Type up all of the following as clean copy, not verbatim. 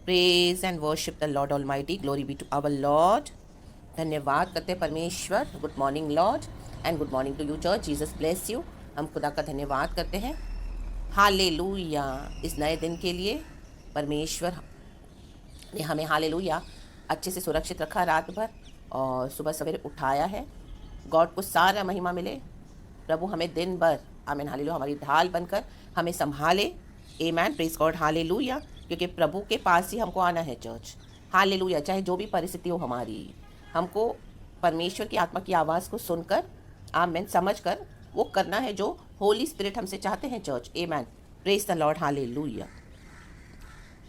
Praise and worship the Lord almighty, glory be to our Lord. धन्यवाद करते हैं परमेश्वर। Good morning Lord and good morning to you church. Jesus bless you. हम खुदा का धन्यवाद करते हैं हालेलुया इस नए दिन के लिए। परमेश्वर ने हमें हालेलुया अच्छे से सुरक्षित रखा रात भर और सुबह सवेरे उठाया है। गॉड को सारा महिमा मिले। प्रभु हमें दिन भर आमीन हालेलुया हमारी ढाल बनकर हमें संभाले। आमीन प्रेज गॉड हालेलुया। क्योंकि प्रभु के पास ही हमको आना है चर्च। हालेलुया चाहे जो भी परिस्थिति हो हमारी, हमको परमेश्वर की आत्मा की आवाज़ को सुनकर आमीन समझ कर वो करना है जो होली स्पिरिट हमसे चाहते हैं चर्च। आमीन प्रेज द लॉर्ड हालेलुया।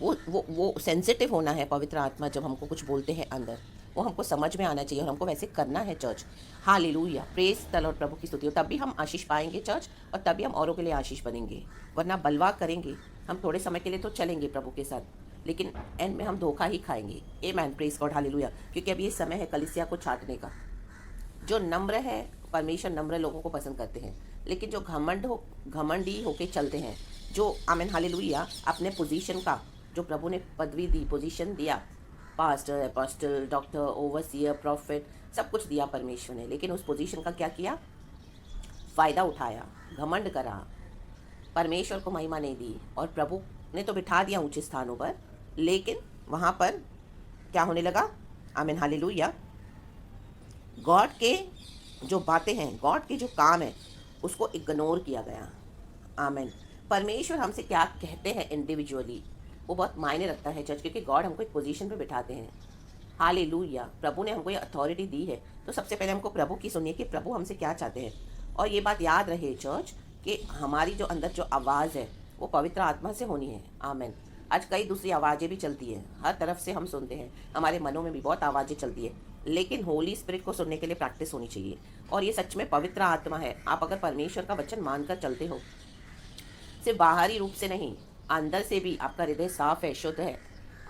वो सेंसिटिव होना है पवित्र आत्मा जब हमको कुछ बोलते हैं अंदर, वो हमको समझ में आना चाहिए और हमको वैसे करना है church. Hallelujah praise the Lord. प्रभु की स्तुति हो तब भी हम आशीष पाएंगे चर्च, और तभी हम औरों के लिए आशीष बनेंगे। वरना बलवा करेंगे हम, थोड़े समय के लिए तो चलेंगे प्रभु के साथ, लेकिन एंड में हम धोखा ही खाएंगे। आमीन प्रेज गॉड हालेलुया। क्योंकि अब ये समय है कलीसिया को छाटने का। जो नम्र है, परमेश्वर नम्र लोगों को पसंद करते हैं, लेकिन जो घमंडी होके चलते हैं, जो आमीन हालेलुया अपने पोजीशन का, जो प्रभु ने पदवी दी, पोजीशन दिया, pastor, apostle, doctor, overseer, profit, सब कुछ दिया परमेश्वर ने, लेकिन उस पोजीशन का क्या किया? फ़ायदा उठाया, घमंड करा, परमेश्वर को महिमा नहीं दी। और प्रभु ने तो बिठा दिया ऊंचे स्थानों पर, लेकिन वहाँ पर क्या होने लगा? आमीन हालेलुया गॉड के जो बातें हैं, गॉड के जो काम है, उसको इग्नोर किया गया। आमीन। परमेश्वर हमसे क्या कहते हैं इंडिविजुअली, वो बहुत मायने रखता है चर्च, क्योंकि गॉड हमको एक पोजीशन पे बिठाते हैं। हालेलुया प्रभु ने हमको ये अथॉरिटी दी है, तो सबसे पहले हमको प्रभु की सुनिए कि प्रभु हमसे क्या चाहते हैं। और ये बात याद रहे चर्च कि हमारी जो अंदर जो आवाज़ है वो पवित्र आत्मा से होनी है। आमीन। आज कई दूसरी आवाज़ें भी चलती हैं, हर तरफ से हम सुनते हैं, हमारे मनों में भी बहुत आवाज़ें चलती है, लेकिन होली स्पिरिट को सुनने के लिए प्रैक्टिस होनी चाहिए। और ये सच में पवित्र आत्मा है। आप अगर परमेश्वर का वचन मानकर चलते हो, सिर्फ बाहरी रूप से नहीं, अंदर से भी आपका हृदय साफ है, शुद्ध है।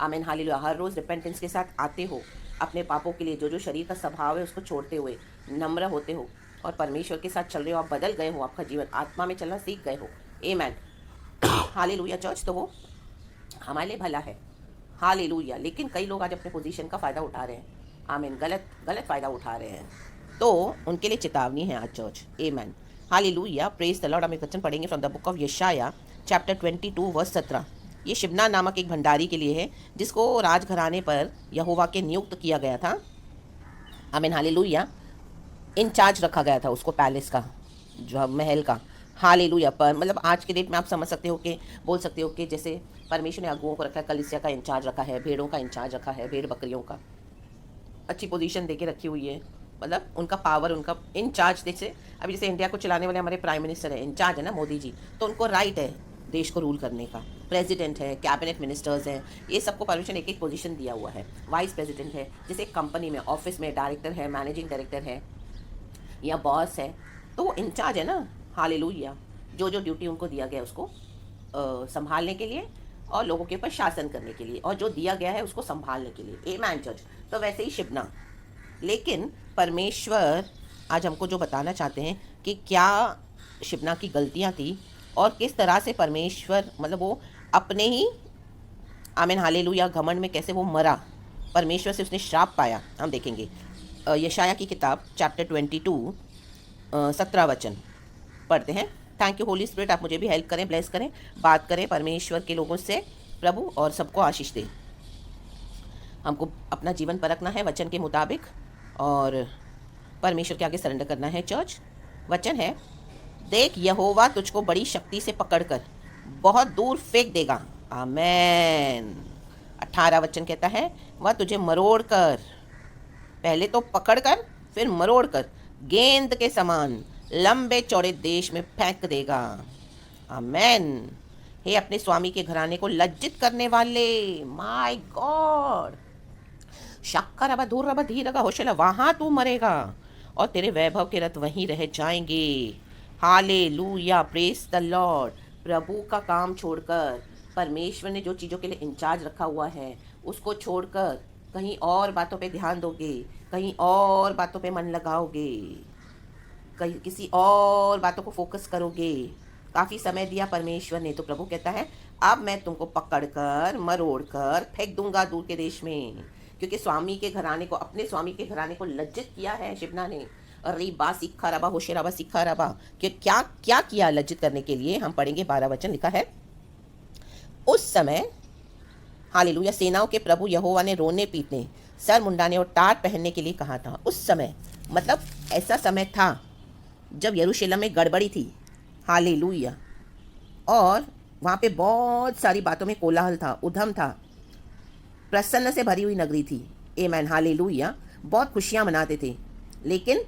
आमीन हालेलुया। हर रोज़ रिपेंटेंस के साथ आते हो, अपने पापों के लिए जो शरीर का स्वभाव है उसको छोड़ते हुए नम्र होते हो और परमेश्वर के साथ चल रहे हो, आप बदल गए हो, आपका जीवन आत्मा में चलना सीख गए हो। आमीन हालेलुया चर्च। तो वो हमारे लिए भला है। हालेलुया। लेकिन कई लोग आज अपने पोजीशन का फ़ायदा उठा रहे हैं। आमीन गलत फ़ायदा उठा रहे हैं, तो उनके लिए चेतावनी है आज चर्च। आमीन हालेलुया प्रेज द लॉर्ड। हम एक वचन पढ़ेंगे फ्रॉम द बुक ऑफ यशाया चैप्टर 22 वर्स 17। ये शिबना नामक एक भंडारी के लिए है, जिसको राजघराने पर यहोवा के नियुक्त किया गया था। आमीन हालेलुया। इंचार्ज रखा गया था उसको, पैलेस का, जो महल का। हालेलुया। पर मतलब आज के डेट में आप समझ सकते हो कि, बोल सकते हो कि जैसे परमेश्वर ने अगुओं को रखा है, कलीसिया का इंचार्ज रखा है, भेड़ों का इंचार्ज रखा है, भेड़ बकरियों का अच्छी पोजीशन देके रखी हुई है। मतलब उनका पावर, उनका इंचार्ज, जैसे अभी जैसे इंडिया को चलाने वाले हमारे प्राइम मिनिस्टर है, इंचार्ज है ना मोदी जी, तो उनको राइट है देश को रूल करने का। प्रेसिडेंट है, कैबिनेट मिनिस्टर्स हैं, ये सबको परमिशन एक एक पोजीशन दिया हुआ है। वाइस प्रेसिडेंट है, जैसे एक कंपनी में ऑफिस में डायरेक्टर है, मैनेजिंग डायरेक्टर है या बॉस है, तो वो इंचार्ज है ना। हालेलुया। जो जो ड्यूटी उनको दिया गया उसको संभालने के लिए और लोगों के ऊपर शासन करने के लिए, और जो दिया गया है उसको संभालने के लिए। आमीन चर्च। तो वैसे ही शिबना। लेकिन परमेश्वर आज हमको जो बताना चाहते हैं कि क्या शिबना की गलतियां थी और किस तरह से परमेश्वर, मतलब वो अपने ही आमीन हालेलुया घमंड में कैसे वो मरा, परमेश्वर से उसने श्राप पाया। हम देखेंगे यशाया की किताब चैप्टर 22 17 वचन पढ़ते हैं। थैंक यू होली स्पिरिट, आप मुझे भी हेल्प करें, ब्लेस करें, बात करें परमेश्वर के लोगों से प्रभु, और सबको आशीष दें। हमको अपना जीवन परखना है वचन के मुताबिक और परमेश्वर के आगे सरेंडर करना है चर्च। वचन है, देख यहोवा तुझको बड़ी शक्ति से पकड़कर बहुत दूर फेंक देगा। आमेन। 18 वचन कहता है, वह तुझे मरोड़ कर, पहले तो पकड़ कर फिर मरोड़ कर, गेंद के समान लंबे चौड़े देश में फेंक देगा। आमेन। हे अपने स्वामी के घराने को लज्जित करने वाले, माय गॉड, शक्कर अब दूर रब धीरगा होशला, वहाँ तू मरेगा और तेरे वैभव के रथ वहीं रह जाएंगे। Hallelujah praise the Lord. प्रभु का काम छोड़कर, परमेश्वर ने जो चीज़ों के लिए इंचार्ज रखा हुआ है उसको छोड़कर कहीं और बातों पे ध्यान दोगे, कहीं और बातों पे मन लगाओगे, कहीं किसी और बातों को फोकस करोगे। काफ़ी समय दिया परमेश्वर ने, तो प्रभु कहता है अब मैं तुमको पकड़कर मरोड़कर फेंक दूंगा दूर के देश में, क्योंकि स्वामी के घराने को, अपने स्वामी के घराने को लज्जित किया है शिवना ने। अरे बा सीखा रबा होशेराबा सीखा रबा, कि क्या क्या किया लज्जित करने के लिए। हम पढ़ेंगे 12 वचन, लिखा है उस समय हालेलुया सेनाओं के प्रभु यहोवा ने रोने पीटने, सर मुंडाने और टाट पहनने के लिए कहा था। उस समय मतलब ऐसा समय था जब यरूशलेम में गड़बड़ी थी, हालेलुया, और वहाँ पे बहुत सारी बातों में कोलाहल था, उधम था, प्रसन्न से भरी हुई नगरी थी। आमेन, हालेलुया, बहुत खुशियाँ मनाते थे। लेकिन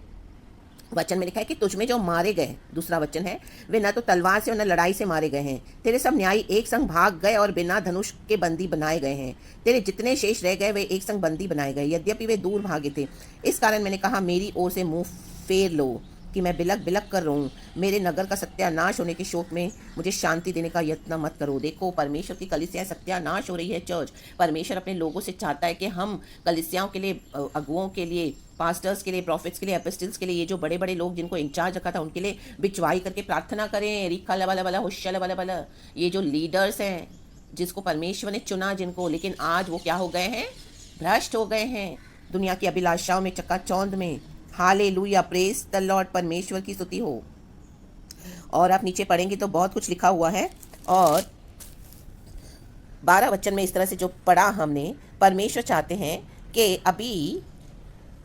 वचन में लिखा है कि तुझ में जो मारे गए, दूसरा वचन है, वे न तो तलवार से और न लड़ाई से मारे गए हैं। तेरे सब न्यायी एक संग भाग गए और बिना धनुष के बंदी बनाए गए हैं। तेरे जितने शेष रह गए वे एक संग बंदी बनाए गए, यद्यपि वे दूर भागे थे। इस कारण मैंने कहा मेरी ओर से मुंह फेर लो, कि मैं बिलक बिलक कर रहूँ। मेरे नगर का सत्यानाश होने के शोक में मुझे शांति देने का यत्न मत करो। देखो परमेश्वर की कलीसियाँ सत्यानाश हो रही है चर्च। परमेश्वर अपने लोगों से चाहता है कि हम कलीसियाओं के लिए, अगुओं के लिए, पास्टर्स के लिए, प्रॉफिट्स के लिए, एपिस्टल्स के लिए, ये जो बड़े बड़े लोग जिनको इंचार्ज रखा था उनके लिए बिचवाई करके प्रार्थना करें। रिखा लबा लबा हुश्या लबा लबा, ये जो लीडर्स हैं जिसको परमेश्वर ने चुना जिनको, लेकिन आज वो क्या हो गए हैं, भ्रष्ट हो गए हैं दुनिया की अभिलाषाओं में, चकाचौंध में। हालेलुया, प्रेज द लॉर्ड, परमेश्वर की स्तुति हो। और आप नीचे पढ़ेंगे तो बहुत कुछ लिखा हुआ है। और 12 वचन में इस तरह से जो पढ़ा हमने, परमेश्वर चाहते हैं कि अभी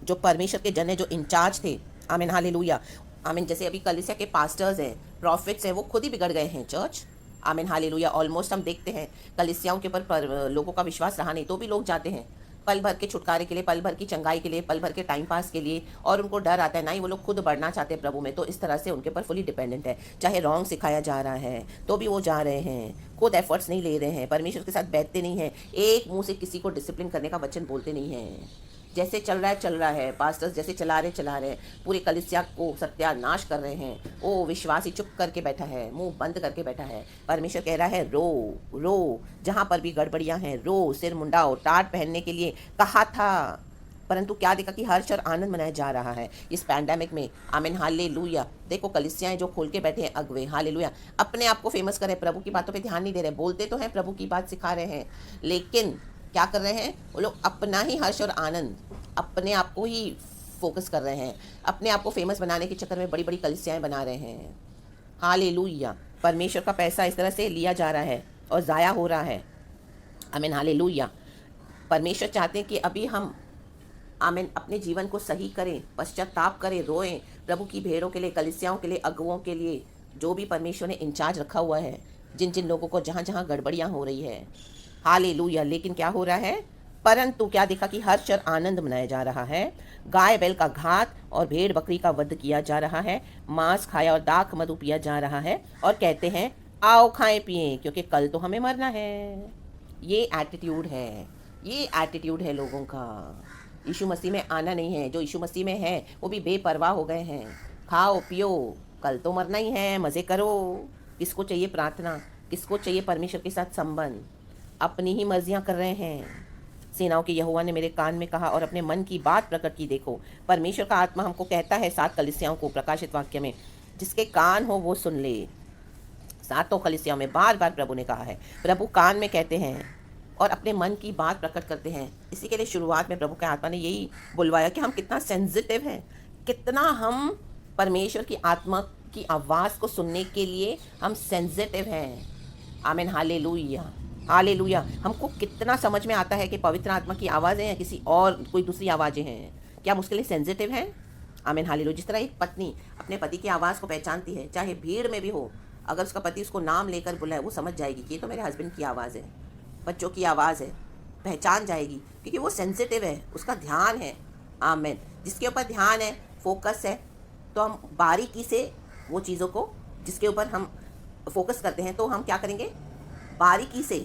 जो परमेश्वर के जन है, जो इंचार्ज थे, आमीन हालेलुया, आमीन, जैसे अभी कलीसिया के पास्टर्स हैं, प्रॉफिट्स हैं, वो खुद ही बिगड़ गए हैं चर्च, आमीन हालेलुया। ऑलमोस्ट हम देखते हैं कलीसियाओं के ऊपर लोगों का विश्वास रहा नहीं, तो भी लोग जाते हैं पल भर के छुटकारे के लिए, पल भर की चंगाई के लिए, पल भर के टाइम पास के लिए, और उनको डर आता है, ना ही वो लोग खुद बढ़ना चाहते हैं प्रभु में, तो इस तरह से उनके ऊपर फुली डिपेंडेंट है। चाहे रॉन्ग सिखाया जा रहा है तो भी वो जा रहे हैं, खुद एफर्ट्स नहीं ले रहे हैं, परमेश्वर के साथ बैठते नहीं हैं, एक मुंह से किसी को डिसिप्लिन करने का वचन बोलते नहीं हैं। जैसे चल रहा है, पास्टर्स जैसे चला रहे हैं, पूरे कलीसिया को सत्यानाश कर रहे हैं। ओ विश्वासी चुप करके बैठा है, मुंह बंद करके बैठा है। परमेश्वर कह रहा है रो रो, जहाँ पर भी गड़बड़ियाँ हैं रो, सिर मुंडाओ, टाट पहनने के लिए कहा था, परंतु क्या देखा कि हर्ष और आनंद मनाया जा रहा है इस पैंडेमिक में। आमीन हालेलुया। देखो कलीसियाएं जो खोल के बैठे हैं अगवे, हालेलुया, अपने आप को फेमस करे, प्रभु की बातों पे ध्यान नहीं दे रहे, बोलते तो हैं प्रभु की बात सिखा रहे हैं, लेकिन क्या कर रहे हैं वो लोग, अपना ही हर्ष और आनंद, अपने आप को ही फोकस कर रहे हैं, अपने आप को फेमस बनाने के चक्कर में बड़ी बड़ी कलीसियाएं बना रहे हैं। हालेलुया, परमेश्वर का पैसा इस तरह से लिया जा रहा है और ज़ाया हो रहा है। आमीन हालेलुया। परमेश्वर चाहते हैं कि अभी हम आमीन अपने जीवन को सही करें, पश्चाताप करें, रोएं प्रभु की भेड़ों के लिए, कलीसियाओं के लिए, अगुओं के लिए, जो भी परमेश्वर ने इंचार्ज रखा हुआ है, जिन जिन लोगों को जहाँ जहाँ गड़बड़ियाँ हो रही है। हालेलुया। लेकिन क्या हो रहा है, परंतु क्या देखा कि हर्ष और आनंद मनाया जा रहा है, गाय बैल का घात और भेड़ बकरी का वध किया जा रहा है, मांस खाया और दाख मधु पिया जा रहा है, और कहते हैं आओ खाएं पिएं क्योंकि कल तो हमें मरना है। ये एटीट्यूड है, ये एटीट्यूड है लोगों का। यीशु मसीह में आना नहीं है, जो यीशु मसीह में है वो भी बेपरवाह हो गए हैं। खाओ पियो, कल तो मरना ही है, मज़े करो। किसको चाहिए प्रार्थना, किसको चाहिए परमेश्वर के साथ संबंध, अपनी ही मर्जियाँ कर रहे हैं। सेनाओं के यहोवा ने मेरे कान में कहा और अपने मन की बात प्रकट की। देखो परमेश्वर का आत्मा हमको कहता है 7 कलीसियाओं को, प्रकाशित वाक्य में, जिसके कान हो वो सुन ले। 7 कलीसियाओं में बार बार प्रभु ने कहा है, प्रभु कान में कहते हैं और अपने मन की बात प्रकट करते हैं। इसी के लिए शुरुआत में प्रभु के आत्मा ने यही बुलवाया कि हम कितना सेंसिटिव हैं, कितना हम परमेश्वर की आत्मा की आवाज़ को सुनने के लिए हम सेंसिटिव हैं। आमीन हालेलुया, हालेलुया। हमको कितना समझ में आता है कि पवित्र आत्मा की आवाज़ें या किसी और कोई दूसरी आवाज़ें हैं, क्या हम उसके लिए सेंसिटिव हैं। आमीन हालेलुया। जिस तरह एक पत्नी अपने पति की आवाज़ को पहचानती है, चाहे भीड़ में भी हो, अगर उसका पति उसको नाम लेकर बुलाए वो समझ जाएगी कि ये तो मेरे हस्बैंड की आवाज़ है, बच्चों की आवाज़ है, पहचान जाएगी, क्योंकि वो सेंसिटिव है, उसका ध्यान है। आमीन। जिसके ऊपर ध्यान है, फोकस है, तो हम बारीकी से वो चीज़ों को, जिसके ऊपर हम फोकस करते हैं, तो हम क्या करेंगे, बारीकी से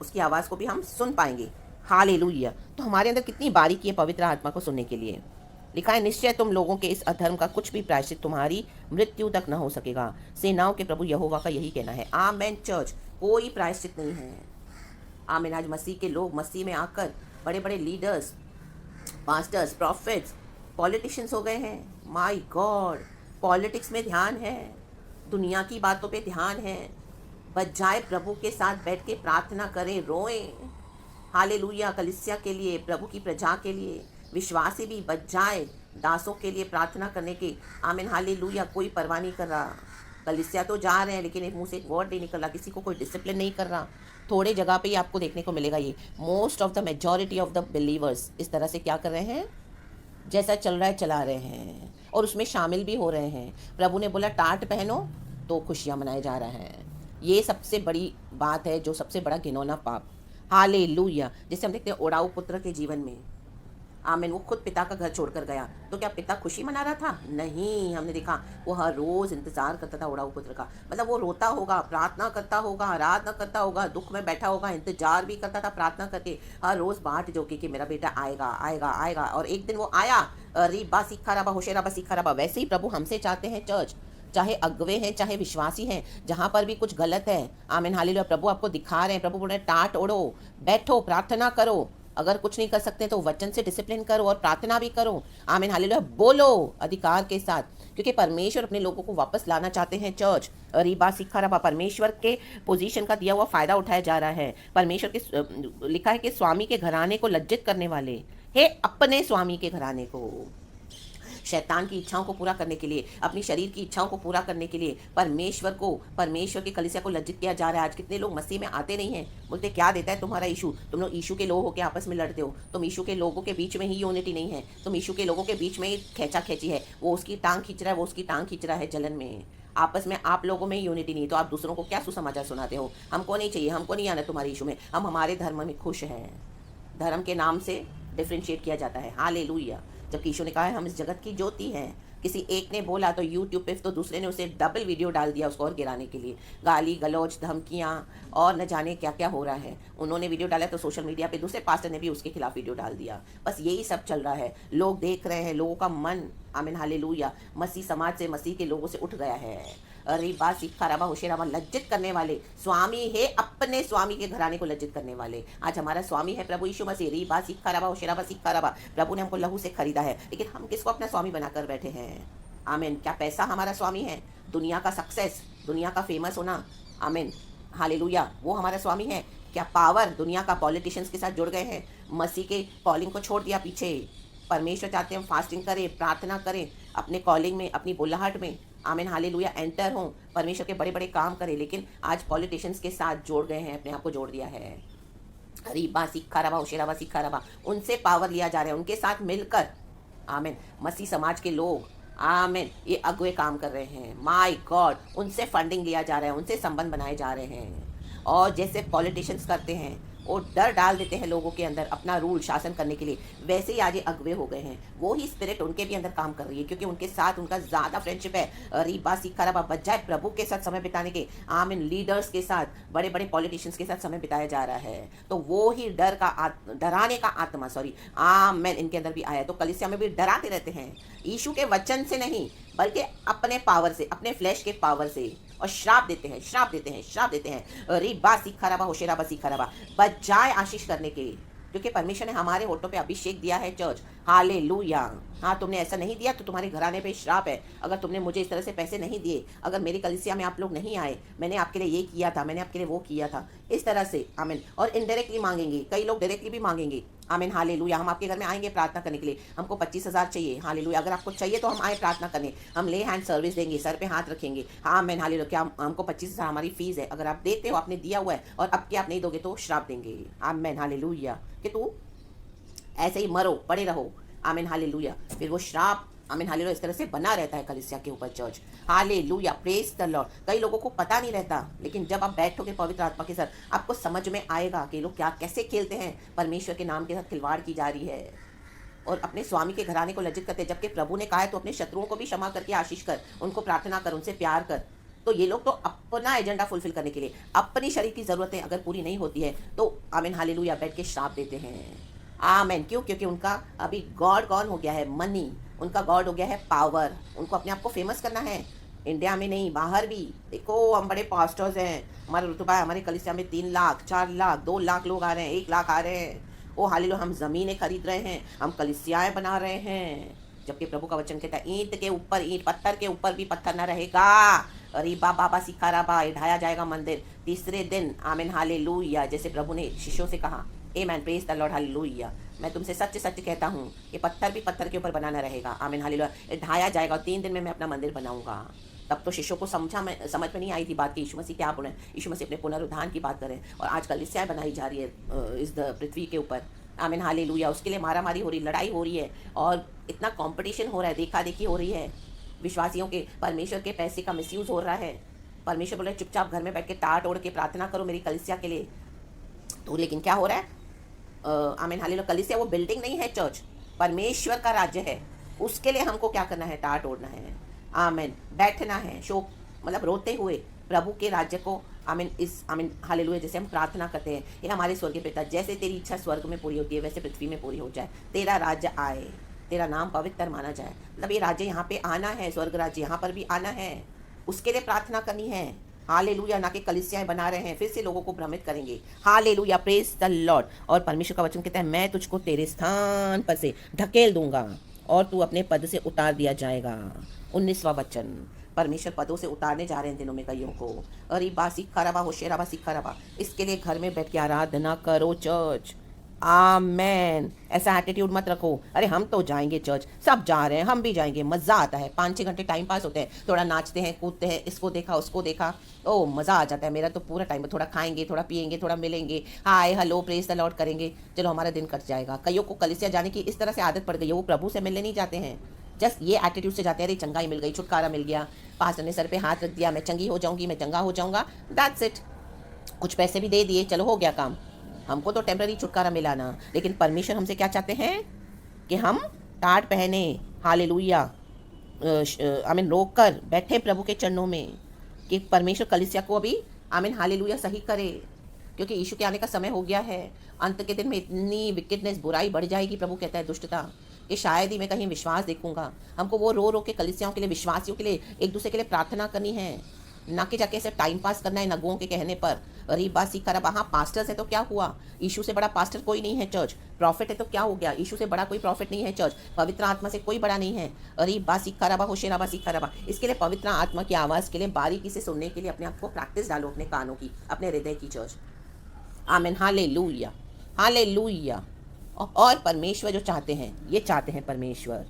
उसकी आवाज़ को भी हम सुन पाएंगे। हालेलुया। तो हमारे अंदर कितनी बारीकी है पवित्र आत्मा को सुनने के लिए। लिखा है निश्चय तुम लोगों के इस अधर्म का कुछ भी प्रायश्चित तुम्हारी मृत्यु तक न हो सकेगा। सेनाओं के प्रभु यहोवा का यही कहना है। आमेन चर्च, कोई प्रायश्चित नहीं है। आमीन। आज मसीह के लोग मसीह में आकर बड़े बड़े लीडर्स, पास्टर्स, प्रॉफिट्स, पॉलिटिशियंस हो गए हैं। माय गॉड, पॉलिटिक्स में ध्यान है, दुनिया की बातों पे ध्यान है, बजाय प्रभु के साथ बैठ के प्रार्थना करें, रोएं। हालेलुया, कलीसिया के लिए, प्रभु की प्रजा के लिए, विश्वासी भी बजाय दासों के लिए प्रार्थना करने के, आमीन हालेलुया, कोई परवाह नहीं कर रहा। कलीसिया तो जा रहे हैं लेकिन एक मुंह से एक वर्ड नहीं निकल रहा, किसी को कोई डिसिप्लिन नहीं कर रहा। थोड़े जगह पे ही आपको देखने को मिलेगा ये। Most of the majority of the believers इस तरह से क्या कर रहे हैं, जैसा चल रहा है चला रहे हैं, और उसमें शामिल भी हो रहे हैं। प्रभु ने बोला टाट पहनो तो खुशियाँ मनाए जा रहे हैं। ये सबसे बड़ी बात है, जो सबसे बड़ा घिनौना पाप। हालेलुया। जैसे हम देखते हैं ओडाऊ पुत्र के जीवन में, आमीन, वो खुद पिता का घर छोड़कर गया, तो क्या पिता खुशी मना रहा था? नहीं, हमने देखा वो हर रोज इंतजार करता था ओडाऊ पुत्र का। मतलब वो रोता होगा, प्रार्थना करता होगा, आराधना करता होगा, दुख में बैठा होगा, इंतजार भी करता था प्रार्थना करके, हर रोज बाट जोके कि मेरा बेटा आएगा आएगा आएगा। और एक दिन वो आया, रीबा सीखा रबा होशेराबा सीखा रबा। वैसे ही प्रभु हमसे चाहते हैं चर्च, चाहे अगवे हैं चाहे विश्वासी हैं, जहां पर भी कुछ गलत है, आमीन हालेलुया, प्रभु आपको दिखा रहे हैं। प्रभु बोल रहे हैं टाट ओढ़ो, बैठो, प्रार्थना करो। अगर कुछ नहीं कर सकते तो वचन से डिसिप्लिन करो और प्रार्थना भी करो, आमीन हालेलुया, बोलो अधिकार के साथ, क्योंकि परमेश्वर अपने लोगों को वापस लाना चाहते हैं चर्च। रीबा सिखा रबा, परमेश्वर के पोजीशन का दिया हुआ फायदा उठाया जा रहा है। परमेश्वर के लिखा है कि स्वामी के घराने को लज्जित करने वाले, हे अपने स्वामी के घराने को, शैतान की इच्छाओं को पूरा करने के लिए, अपनी शरीर की इच्छाओं को पूरा करने के लिए परमेश्वर की कलीसिया को लज्जित किया जा रहा है। आज कितने लोग मसीह में आते नहीं हैं, बोलते क्या देता है तुम्हारा यीशु, तुम लोग यीशु के लोग होकर आपस में लड़ते हो, तुम यीशु के लोगों के बीच में ही यूनिटी नहीं है, तुम यीशु के लोगों के बीच में ही खेचा खेची है, वो उसकी टांग खींच रहा है, वो उसकी टांग खींच रहा है जलन में, आपस में आप लोगों में यूनिटी नहीं, तो आप दूसरों को क्या सुसमाचार सुनाते हो? हमको नहीं चाहिए, हमको नहीं आना तुम्हारे यीशु में, हम हमारे धर्म में खुश हैं। धर्म के नाम से डिफ्रेंशिएट किया जाता है। हालेलुया। जबकि यीशु ने कहा है हम इस जगत की ज्योति हैं। किसी एक ने बोला तो यूट्यूब पे, तो दूसरे ने उसे डबल वीडियो डाल दिया उसको और गिराने के लिए, गाली गलौज धमकियाँ और न जाने क्या क्या हो रहा है। उन्होंने वीडियो डाला तो सोशल मीडिया पे दूसरे पास्टर ने भी उसके खिलाफ वीडियो डाल दिया। बस यही सब चल रहा है, लोग देख रहे हैं, लोगों का मन, आमीन हालेलुया, मसीह समाज से, मसीह के लोगों से उठ गया है। अरे बा सिखा रबा होशेराबा, लज्जित करने वाले, स्वामी है अपने स्वामी के घराने को लज्जित करने वाले। आज हमारा स्वामी है प्रभु यीशु मसीह। री बा सिखा रबा होशेराबा सिखा रबा, प्रभु ने हमको लहू से खरीदा है, लेकिन हम किसको अपना स्वामी बनाकर बैठे हैं? आमीन। क्या पैसा हमारा स्वामी है? दुनिया का सक्सेस, दुनिया का फेमस होना, आमीन हालेलुया, वो हमारा स्वामी है? क्या पावर दुनिया का पॉलिटिशियंस के साथ जुड़ गए हैं, मसीह के कॉलिंग को छोड़ दिया पीछे? परमेश्वर चाहते हैं हम फास्टिंग करें, प्रार्थना करें, अपने कॉलिंग में, अपनी बुलाहट में, आमीन हालेलुया, एंटर हों, परमेश्वर के बड़े बड़े काम करें, लेकिन आज पॉलिटिशियंस के साथ जोड़ गए हैं, अपने आप को जोड़ दिया है। रीबा सिखा रबा होशेराबा सिखा रबा, उनसे पावर लिया जा रहा है, उनके साथ मिलकर, आमीन, मसीह समाज के लोग, आमीन, ये अगुए काम कर रहे हैं। माय गॉड, उनसे फंडिंग लिया जा रहा है, उनसे संबंध बनाए जा रहे हैं, और जैसे पॉलिटिशियंस करते हैं वो डर डाल देते हैं लोगों के अंदर अपना रूल शासन करने के लिए, वैसे ही आज ये अगवे हो गए हैं। वो ही स्पिरिट उनके भी अंदर काम कर रही है, क्योंकि उनके साथ उनका ज़्यादा फ्रेंडशिप है। रीबा सिखा रबा, बजाय प्रभु के साथ समय बिताने के, आमीन, लीडर्स के साथ, बड़े बड़े पॉलिटिशियंस के साथ समय बिताया जा रहा है। तो वो ही डराने का आत्मा, आमीन, इनके अंदर भी आया। तो कलीसिया में भी डराते रहते हैं, यीशु के वचन से नहीं, बल्कि अपने पावर से, अपने फ्लैश के पावर से, और श्राप देते हैं, श्राप देते हैं, श्राप देते हैं। रीबा सिखा रबा होशेराबा सिखा रबा, बजाय आशीष करने के, क्योंकि परमेश्वर ने हमारे होठों पे अभिषेक दिया है चर्च। हालेलुया। हाँ, तुमने ऐसा नहीं दिया तो तुम्हारे घराने पे श्राप है। अगर तुमने मुझे इस तरह से पैसे नहीं दिए, अगर मेरी कलीसिया में आप लोग नहीं आए, मैंने आपके लिए ये किया था, मैंने आपके लिए वो किया था, इस तरह से, आमीन। और इनडायरेक्टली मांगेंगे, कई लोग डायरेक्टली भी मांगेंगे, आमीन हालेलुया। हम आपके घर में आएंगे प्रार्थना करने के लिए, हमको 25,000 चाहिए, हालेलुया। अगर आपको चाहिए तो हम आए प्रार्थना करने, हम ले हैंड सर्विस देंगे, सर पे हाथ रखेंगे, हाँ आमीन हालेलुया। क्या हमको 25,000 हमारी फीस है, अगर आप देते हो, आपने दिया हुआ है, और अब क्या आप नहीं दोगे तो श्राप देंगे, आमीन हालेलुया, कि तू ऐसे ही मरो, पड़े रहो, आमीन हालेलुया। फिर वो श्राप, आमीन हालेलुया, इस तरह से बना रहता है कलीसिया के ऊपर church. Hallelujah, praise the Lord. कई लोगों को पता नहीं रहता, लेकिन जब आप बैठोगे पवित्र आत्मा के साथ, आपको समझ में आएगा कि लोग क्या कैसे खेलते हैं, परमेश्वर के नाम के साथ खिलवाड़ की जा रही है, और अपने स्वामी के घराने को लज्जित करते हैं। जबकि प्रभु ने कहा है तो अपने शत्रुओं को भी क्षमा करके आशीष कर, उनको प्रार्थना कर, उनसे प्यार कर। तो ये लोग तो अपना एजेंडा फुलफिल करने के लिए, अपनी शरीर की ज़रूरतें अगर पूरी नहीं होती है तो आमीन हालेलुया बैठ के श्राप देते हैं। आमीन। क्यों? क्योंकि उनका अभी गॉड कौन हो गया है? मनी। उनका गॉड हो गया है पावर। उनको अपने आप को फेमस करना है, इंडिया में नहीं, बाहर भी। देखो हम बड़े पास्टर्स हैं, हमारे रुतबा है, हमारी कलीसिया में 3 लाख 4 लाख 2 लाख लोग आ रहे हैं, 1 लाख आ रहे हैं। ओ हालेलुया, हम ज़मीनें खरीद रहे हैं, हम कलीसियाएँ बना रहे हैं, जबकि प्रभु का वचन कहता है ईंट के ऊपर ईंट, पत्थर के ऊपर भी पत्थर न रहेगा। अरे बाबा सिखारा बा, ढाया जाएगा मंदिर तीसरे दिन। आमीन हालेलुया। जैसे प्रभु ने शिष्यों से कहा, आमेन, प्रेज द लॉर्ड, हालेलुया। मैं तुमसे सच सच कहता हूँ कि पत्थर भी पत्थर के ऊपर बनाना रहेगा। आमीन हालेलुया। ढाया जाएगा और 3 दिन में मैं अपना मंदिर बनाऊंगा। तब तो शिष्यों को समझ में नहीं आई थी बात कि यीशु मसीह क्या बोले। यीशु मसीह अपने पुनरुत्थान की बात करें और आज कलीसियाएं बनाई जा रही है इस पृथ्वी के ऊपर। आमीन हालेलुया। उसके लिए मारामारी हो रही, लड़ाई हो रही है और इतना कंपटीशन हो रहा है, देखा देखी हो रही है। विश्वासियों के परमेश्वर के पैसे का मिसयूज हो रहा है। परमेश्वर बोल रहे चुपचाप घर में बैठ के टाट ओढ़ के प्रार्थना करो मेरी कलीसिया के लिए। तो लेकिन क्या हो रहा है? आमीन हालेलुया। कलीसिया वो बिल्डिंग नहीं है, चर्च परमेश्वर का राज्य है। उसके लिए हमको क्या करना है? टाट ओढ़ना है। आमीन, बैठना है, शोक मतलब रोते हुए प्रभु के राज्य को। आमीन, इस आमीन हालेलुया। जैसे हम प्रार्थना करते हैं, ये हमारे स्वर्गीय पिता, जैसे तेरी इच्छा स्वर्ग में पूरी होती है वैसे पृथ्वी में पूरी हो जाए। तेरा राज्य आए, तेरा नाम पवित्र माना जाए। मतलब ये राज्य यहाँ पे आना है, स्वर्ग राज्य यहाँ पर भी आना है। उसके लिए प्रार्थना करनी है। हालेलुया। ना कि कलीसियाएं बना रहे हैं, फिर से लोगों को भ्रमित करेंगे। Hallelujah, praise the Lord. और परमेश्वर का वचन कहता है मैं तुझको तेरे स्थान पर से ढकेल दूंगा और तू अपने पद से उतार दिया जाएगा। 19वां वचन। परमेश्वर पदों से उतारने जा रहे हैं दिनों में कईयों को। अरे बासी खराबा होशेराबा सिखराबा। इसके लिए घर में बैठ के आराधना करो चर्च। आमेन। ऐसा एटीट्यूड मत रखो, अरे हम तो जाएंगे चर्च, सब जा रहे हैं हम भी जाएंगे। मज़ा आता है, 5-6 घंटे टाइम पास होते हैं, थोड़ा नाचते हैं कूदते हैं, इसको देखा उसको देखा, ओ मज़ा आ जाता है। मेरा तो पूरा टाइम, थोड़ा खाएंगे, थोड़ा पिएंगे, थोड़ा मिलेंगे, hi hello praise the Lord करेंगे, चलो हमारा दिन कट जाएगा। कईयों को कलीसिया जाने की इस तरह से आदत पड़ गई है, वो प्रभु से मिलने नहीं जाते हैं, जस्ट ये एटीट्यूड से जाते हैं, अरे चंगाई मिल गई, छुटकारा मिल गया, पास्टर ने सर पे हाथ रख दिया, मैं चंगी हो जाऊंगी, मैं चंगा हो जाऊंगा, दैट्स इट। कुछ पैसे भी दे दिए, चलो हो गया काम। हमको तो टेम्पररी छुटकारा मिला ना, लेकिन परमेश्वर हमसे क्या चाहते हैं कि हम टाट पहने। हालेलुया। आमीन, रोक कर बैठे प्रभु के चरणों में कि परमेश्वर कलीसिया को अभी आमीन हालेलुया सही करे, क्योंकि यीशु के आने का समय हो गया है। अंत के दिन में इतनी विकेटनेस, बुराई बढ़ जाएगी, प्रभु कहता है दुष्टता, कि शायद ही मैं कहीं विश्वास देखूंगा। हमको वो रो रो के कलीसियाओं के लिए, विश्वासियों के लिए, एक दूसरे के लिए प्रार्थना करनी है, ना कि जाके ऐसे टाइम पास करना है नगुओं के कहने पर। अरे बासी खराब, हाँ पास्टर्स है तो क्या हुआ, यीशु से बड़ा पास्टर कोई नहीं है चर्च। प्रॉफिट है तो क्या हो गया, यीशु से बड़ा कोई प्रॉफिट नहीं है चर्च। पवित्र आत्मा से कोई बड़ा नहीं है। अरे बासी खराबा होशेरा बासी खराबा। इसके लिए पवित्र आत्मा की आवाज़ के लिए बारीकी से सुनने के लिए अपने आप को प्रैक्टिस डालो, अपने कानों की, अपने हृदय की चर्च। आमीन हालेलुया, हालेलुया। और परमेश्वर जो चाहते हैं, ये चाहते हैं परमेश्वर।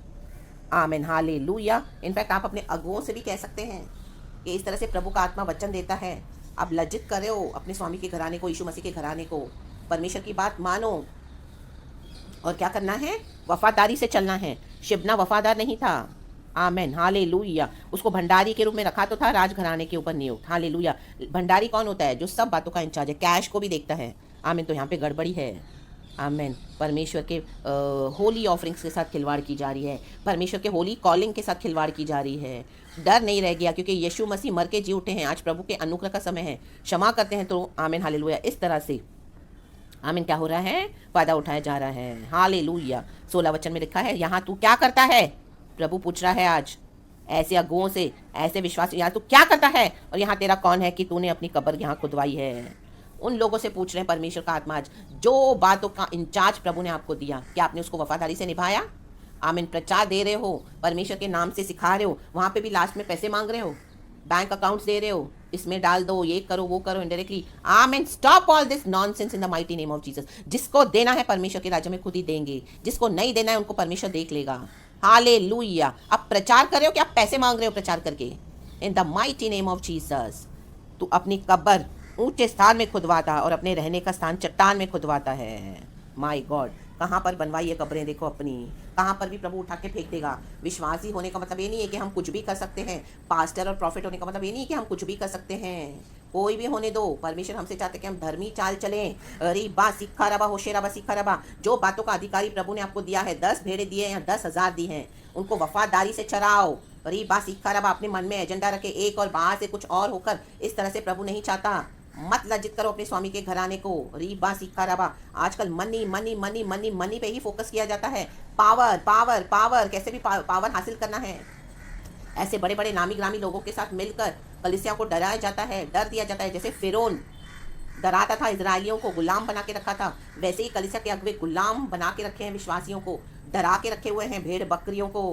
आमीन हालेलुया। इनफैक्ट आप अपने अगुओं से भी कह सकते हैं कि इस तरह से प्रभु का आत्मा वचन देता है, आप लज्जित करे हो अपने स्वामी के घराने को, यीशु मसीह के घराने को। परमेश्वर की बात मानो और क्या करना है? वफादारी से चलना है। शिबना वफादार नहीं था। Amen hallelujah. उसको भंडारी के रूप में रखा तो था, राजघराने के ऊपर नियुक्त। हालेलुया। भंडारी कौन होता है? जो सब बातों का इंचार्ज है, कैश को भी देखता है। आमीन। तो यहाँ पे गड़बड़ी है। आमेन। परमेश्वर के होली ऑफरिंग्स के साथ खिलवाड़ की जा रही है, परमेश्वर के होली कॉलिंग के साथ खिलवाड़ की जा रही है। डर नहीं रह गया, क्योंकि यीशु मसीह मर के जी उठे हैं। आज प्रभु के अनुग्रह का समय है, क्षमा करते हैं तो आमीन हालेलुया। इस तरह से आमीन क्या हो रहा है? फायदा उठाया जा रहा है। हालेलुया। 16 वचन में लिखा है, यहाँ तू क्या करता है? प्रभु पूछ रहा है आज ऐसे अगुओं से, ऐसे विश्वास, यहाँ तू क्या करता है और यहाँ तेरा कौन है कि तूने अपनी कब्र यहाँ खुदवाई है? उन लोगों से पूछ रहे हैं परमेश्वर का आत्मा आज, जो बातों का इंचार्ज प्रभु ने आपको दिया, क्या आपने उसको वफादारी से निभाया? आमीन। प्रचार दे रहे हो, परमेश्वर के नाम से सिखा रहे हो, वहाँ पे भी लास्ट में पैसे मांग रहे हो, बैंक अकाउंट्स दे रहे हो, इसमें डाल दो, ये करो वो करो इनडायरेक्टली। आमीन। Stop all this nonsense in the mighty name of Jesus. जिसको देना है परमेश्वर के राज्य में खुद ही देंगे, जिसको नहीं देना है उनको परमेश्वर देख लेगा। हालेलुया। आप प्रचार कर रहे हो कि आप पैसे मांग रहे हो प्रचार करके? In the mighty name of Jesus. तू अपनी कब्र ऊंचे स्थान में खुदवाता और अपने रहने का स्थान चट्टान में खुदवाता है। माय गॉड, कहाँ पर बनवाई है कब्रें? देखो अपनी, कहाँ पर भी प्रभु उठा के फेंक देगा। विश्वासी होने का मतलब ये नहीं है कि हम कुछ भी कर सकते हैं। पास्टर और प्रॉफिट होने का मतलब ये नहीं है कि हम कुछ भी कर सकते हैं। कोई भी होने दो, परमेश्वर हमसे चाहते हैं कि हम धर्मी चाल चलें। अरे बा सिक्खा रबा होशेरा बा सिक्खा रबा। जो बातों का अधिकारी प्रभु ने आपको दिया है, 10 भेड़े दिए या 10,000 दी हैं, उनको वफादारी से चराओ। अरे बा सिक्खा रबा। अपने मन में एजेंडा रखे एक और बाहर से कुछ और होकर, इस तरह से प्रभु नहीं चाहता। मत लज्जित करो अपने स्वामी के घराने को। रीबा सिक्का रबा। आजकल money money money money money पे ही फोकस किया जाता है। पावर पावर पावर, कैसे भी पावर हासिल करना है। ऐसे बड़े बड़े नामी ग्रामी लोगों के साथ मिलकर कलीसिया को डराया जाता है, डर दिया जाता है। जैसे फिरौन डराता था इजराइलियों को, गुलाम बना के रखा था, वैसे ही कलीसिया के अगुवे गुलाम बना के रखे हैं विश्वासियों को, डरा के रखे हुए हैं भेड़ बकरियों को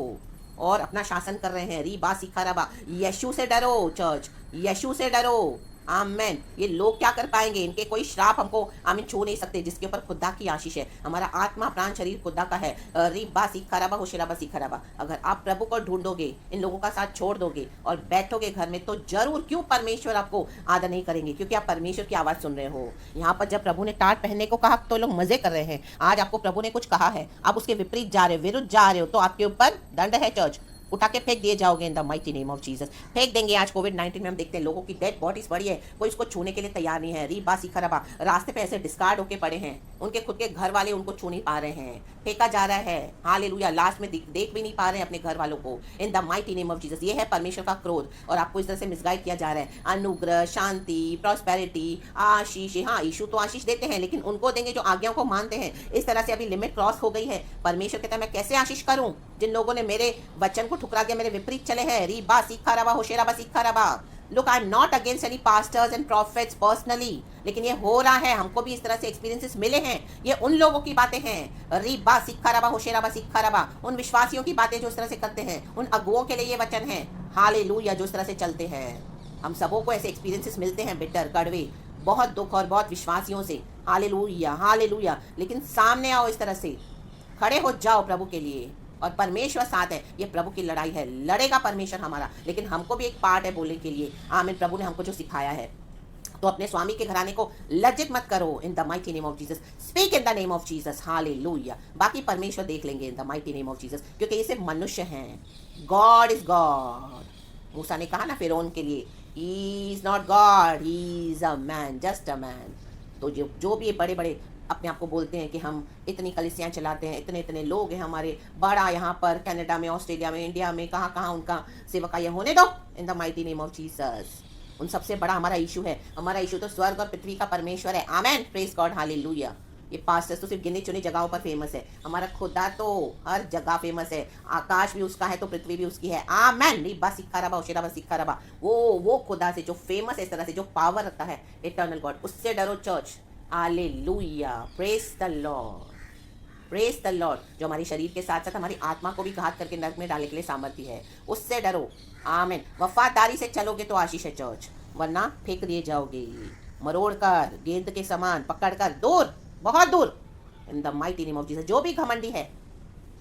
और अपना शासन कर रहे हैं। रीबा सिखाराबा, यीशु से डरो चर्च, यीशु से डरो। आमेन। ये लोग क्या कर पाएंगे? इनके कोई श्राप हमको आमीन छू नहीं सकते, जिसके ऊपर खुदा की आशीष है। हमारा आत्मा प्राण शरीर खुदा का है। रीबा सिखाराबा होशराबा सिखाराबा। अगर आप प्रभु को ढूंढोगे, इन लोगों का साथ छोड़ दोगे और बैठोगे घर में, तो जरूर क्यों परमेश्वर आपको आदर नहीं करेंगे, क्योंकि आप परमेश्वर की आवाज सुन रहे हो। यहाँ पर जब प्रभु ने टाट पहनने को कहा तो लोग मजे कर रहे हैं। आज आपको प्रभु ने कुछ कहा है, आप उसके विपरीत जा रहे हो, विरुद्ध जा रहे हो, तो आपके ऊपर दंड है चर्च। उठा के फेंक दिए जाओगे in the mighty name of Jesus. फेंक देंगे। आज कोविड-19 में हम देखते हैं लोगों की डेड बॉडीज पड़ी है, कोई इसको छूने के लिए तैयार नहीं है। रीबा सिखरबा, रास्ते पे ऐसे डिस्कार्ड होके पड़े हैं, उनके खुद के घर वाले उनको छू नहीं पा रहे हैं, फेंका जा रहा है। हालेलुया। लास्ट में देख भी नहीं पा रहे हैं अपने घर वालों को। In the mighty name of Jesus. ये है परमेश्वर का क्रोध और आपको इस तरह से मिसगाइड किया जा रहा है। अनुग्रह, शांति, प्रॉस्पेरिटी, आशीष। हाँ, यीशु तो आशीष देते हैं, लेकिन उनको देंगे जो आज्ञाओं को मानते हैं। इस तरह से अभी लिमिट क्रॉस हो गई है। परमेश्वर कहता है मैं कैसे आशीष करूं जिन लोगों ने मेरे वचन को ठुकरा दिया, मेरे विपरीत चले हैं। रीबा सिखाराबा होशेराबा सिखाराबा। Look, I am not against any pastors and prophets personally, लेकिन ये हो रहा है। हमको भी इस तरह से एक्सपीरियंसेस मिले हैं। ये उन लोगों की बातें हैं। रीबा सिखाराबा होशेराबा सिखाराबा। उन विश्वासियों की बातें जो इस तरह से करते हैं, उन अगुओं के लिए ये वचन है। हालेलुया। जो इस तरह से चलते हैं, हम सबों को ऐसे एक्सपीरियंसेस मिलते हैं, बिटर, कड़वे, बहुत दुख और बहुत विश्वासियों से। Hallelujah, hallelujah. लेकिन सामने आओ, इस तरह से खड़े हो जाओ प्रभु के लिए, और परमेश्वर साथ है। ये प्रभु की लड़ाई है, लड़ेगा परमेश्वर हमारा, लेकिन हमको भी एक पार्ट है बोलने के लिए। आमीन। प्रभु ने हमको जो सिखाया है, तो अपने स्वामी के घराने को लज्जित मत करो। In the mighty name of Jesus, speak in the name of Jesus. Hallelujah. बाकी परमेश्वर देख लेंगे in the mighty name of Jesus, क्योंकि ये सिर्फ मनुष्य हैं। God is God. मूसा ने कहा ना फिरौन के लिए, he is not God, he is a man, just a man. तो जो भी बड़े बड़े अपने आप को बोलते हैं कि हम इतनी कलिसियाँ चलाते हैं, इतने इतने लोग हैं हमारे, बड़ा यहाँ पर कनाडा में, ऑस्ट्रेलिया में, इंडिया में, कहाँ कहाँ उनका सेवका ये होने दो in the mighty name of Jesus. उन सबसे बड़ा हमारा इशू है। हमारा इशू तो स्वर्ग और पृथ्वी का परमेश्वर है। आमेन। Praise God. हालेलुया। ये पास्टर्स तो सिर्फ गिने चुने जगहों पर फेमस है। हमारा खुदा तो हर जगह फेमस है। आकाश भी उसका है तो पृथ्वी भी उसकी है। आमेन। रिबा सिखाराबा होशेराबा सिखाराबा। वो खुदा से जो फेमस है, इस तरह से जो पावर रखता है, इटर्नल गॉड, उससे डरो church. Hallelujah. Praise the Lord, praise the Lord. जो हमारी शरीर के साथ साथ हमारी आत्मा को भी घात करके नरक में डालने के लिए सामर्थ्य है, उससे डरो। आमीन। वफादारी से चलोगे तो आशीष है चर्च, वरना फेंक दिए जाओगे, मरोड़ कर, गेंद के समान पकड़ कर, दूर, बहुत दूर। In the mighty name of Jesus. जो भी घमंडी है,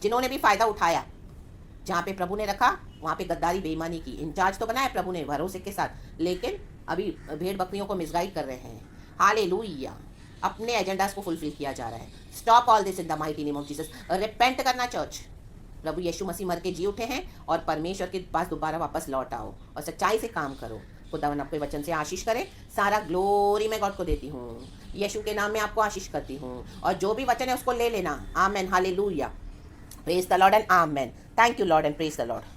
जिन्होंने भी फायदा उठाया, जहाँ पे प्रभु ने रखा वहाँ पे गद्दारी बेईमानी की, इंचार्ज तो बनाया प्रभु ने भरोसे के साथ, लेकिन अभी भेड़ बकरियों को मिसगाइड कर रहे हैं। हालेलुया। अपने एजेंडास को फुलफिल किया जा रहा है। Stop all this in the mighty name of Jesus. Repent करना चर्च। प्रभु यीशु मसीह मर के जी उठे हैं, और परमेश्वर के पास दोबारा वापस लौट आओ और सच्चाई से काम करो। खुदावन आपके वचन से आशीष करे। सारा ग्लोरी मैं गॉड को देती हूँ। यीशु के नाम में आपको आशीष करती हूँ, और जो भी वचन है उसको ले लेना। Amen. Hallelujah. Praise the Lord and amen. Thank you Lord and praise the Lord.